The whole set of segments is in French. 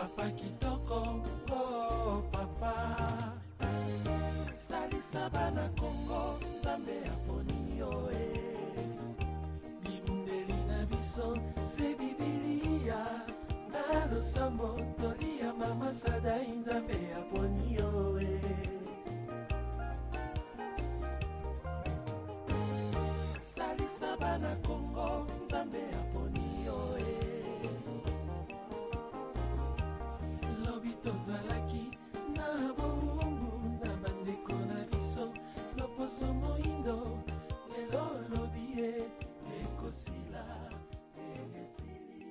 Papa kitoko, oh papa. Salisa bana Kongo, Nzambe aponi yo Bibundeli na biso, se Bibilia. Na losambo, tolia mama Sadai, Nzambe aponi yo Salisa bana Kongo, Nzambe aponi yo Lobi tozalaki na bongo na bandeko na biso loposo moindo lelo lobi ekosila esili.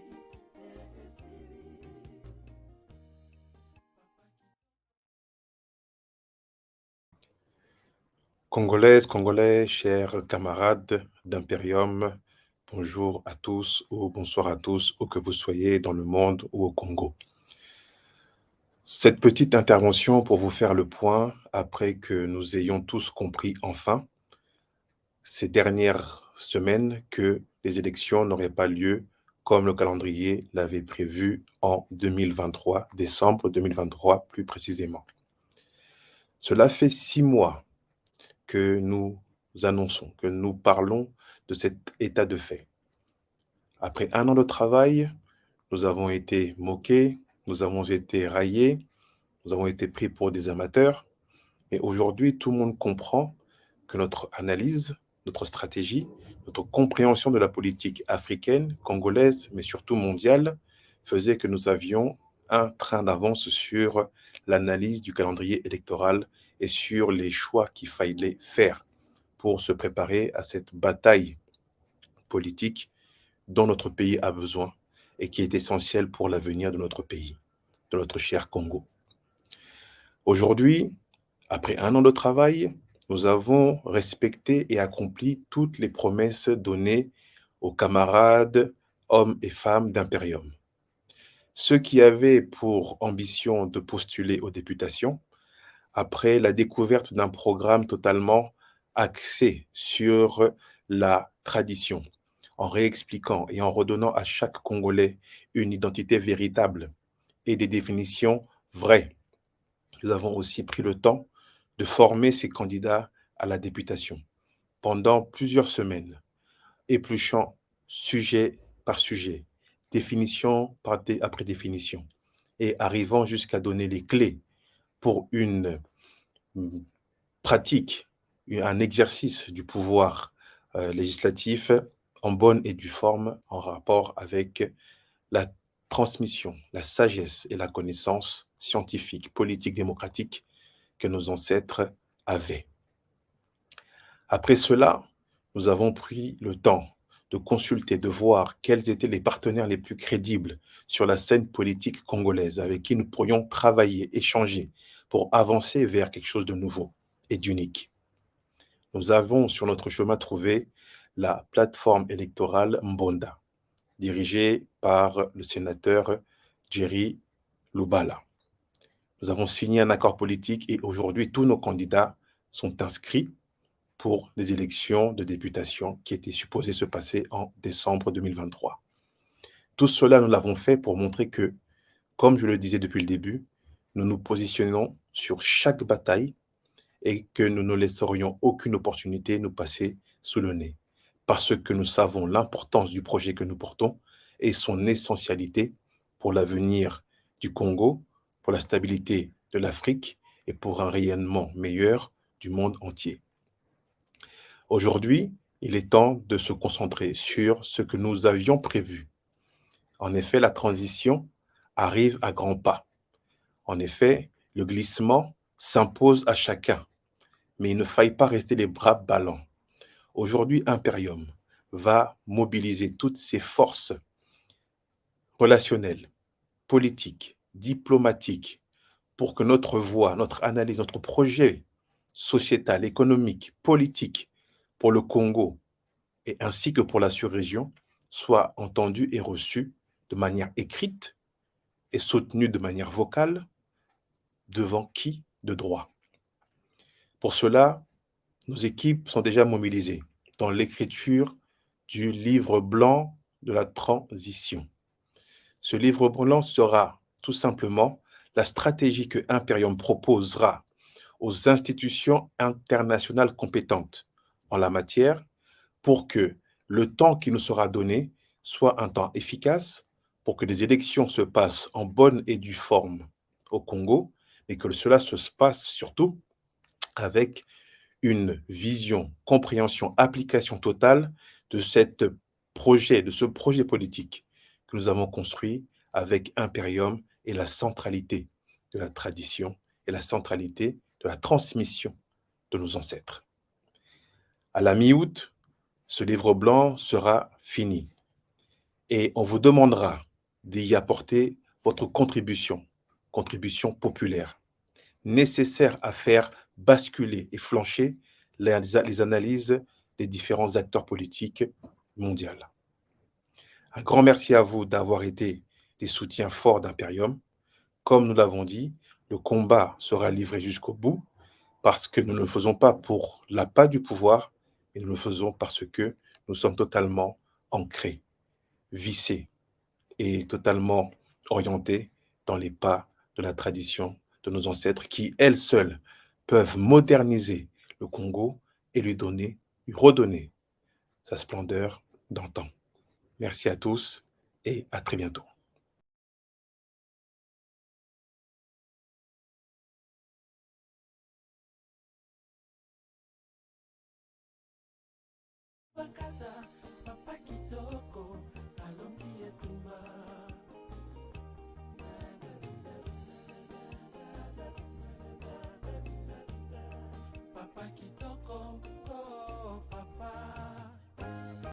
Congolaises, Congolais, chers camarades d'Imperium, bonjour à tous ou bonsoir à tous, où que vous soyez dans le monde ou au Congo. Cette petite intervention pour vous faire le point après que nous ayons tous compris enfin ces dernières semaines que les élections n'auraient pas lieu comme le calendrier l'avait prévu en 2023, décembre 2023 plus précisément. Cela fait 6 mois que nous annonçons, que nous parlons de cet état de fait. Après 1 an de travail, nous avons été moqués, nous avons été raillés, nous avons été pris pour des amateurs. Et aujourd'hui, tout le monde comprend que notre analyse, notre stratégie, notre compréhension de la politique africaine, congolaise, mais surtout mondiale, faisait que nous avions un train d'avance sur l'analyse du calendrier électoral et sur les choix qu'il fallait faire pour se préparer à cette bataille politique dont notre pays a besoin et qui est essentielle pour l'avenir de notre pays, de notre cher Congo. Aujourd'hui, après 1 an de travail, nous avons respecté et accompli toutes les promesses données aux camarades, hommes et femmes d'Imperium. Ceux qui avaient pour ambition de postuler aux députations, après la découverte d'un programme totalement axé sur la tradition, en réexpliquant et en redonnant à chaque Congolais une identité véritable et des définitions vraies. Nous avons aussi pris le temps de former ces candidats à la députation pendant plusieurs semaines, épluchant sujet par sujet, définition après définition, et arrivant jusqu'à donner les clés pour une pratique, un exercice du pouvoir législatif en bonne et due forme en rapport avec la transmission, la sagesse et la connaissance scientifique, politique, démocratique que nos ancêtres avaient. Après cela, nous avons pris le temps de consulter, de voir quels étaient les partenaires les plus crédibles sur la scène politique congolaise avec qui nous pourrions travailler, échanger pour avancer vers quelque chose de nouveau et d'unique. Nous avons sur notre chemin trouvé la plateforme électorale Mbonda, dirigée par le sénateur Jerry Lubala. Nous avons signé un accord politique et aujourd'hui, tous nos candidats sont inscrits pour les élections de députation qui étaient supposées se passer en décembre 2023. Tout cela, nous l'avons fait pour montrer que, comme je le disais depuis le début, nous nous positionnons sur chaque bataille et que nous ne laisserions aucune opportunité nous passer sous le nez, parce que nous savons l'importance du projet que nous portons et son essentialité pour l'avenir du Congo, pour la stabilité de l'Afrique et pour un rayonnement meilleur du monde entier. Aujourd'hui, il est temps de se concentrer sur ce que nous avions prévu. En effet, la transition arrive à grands pas. En effet, le glissement s'impose à chacun, mais il ne faille pas rester les bras ballants. Aujourd'hui, Imperium va mobiliser toutes ses forces relationnelles, politiques, diplomatiques, pour que notre voix, notre analyse, notre projet sociétal, économique, politique pour le Congo et ainsi que pour la sous-région soit entendu et reçu de manière écrite et soutenu de manière vocale devant qui de droit. Pour cela, nos équipes sont déjà mobilisées dans l'écriture du livre blanc de la transition. Ce livre blanc sera tout simplement la stratégie que Imperium proposera aux institutions internationales compétentes en la matière pour que le temps qui nous sera donné soit un temps efficace, pour que les élections se passent en bonne et due forme au Congo, et que cela se passe surtout avec une vision, compréhension, application totale de de ce projet politique que nous avons construit avec Imperium et la centralité de la tradition et la centralité de la transmission de nos ancêtres. À la mi-août, ce livre blanc sera fini et on vous demandera d'y apporter votre contribution populaire, nécessaire à faire basculer et flancher les analyses des différents acteurs politiques mondiaux. Un grand merci à vous d'avoir été des soutiens forts d'Imperium. Comme nous l'avons dit, le combat sera livré jusqu'au bout parce que nous ne le faisons pas pour l'appât du pouvoir, mais nous le faisons parce que nous sommes totalement ancrés, vissés et totalement orientés dans les pas de la tradition de nos ancêtres qui, elles seules, peuvent moderniser le Congo et lui redonner sa splendeur d'antan. Merci à tous et à très bientôt. Bakata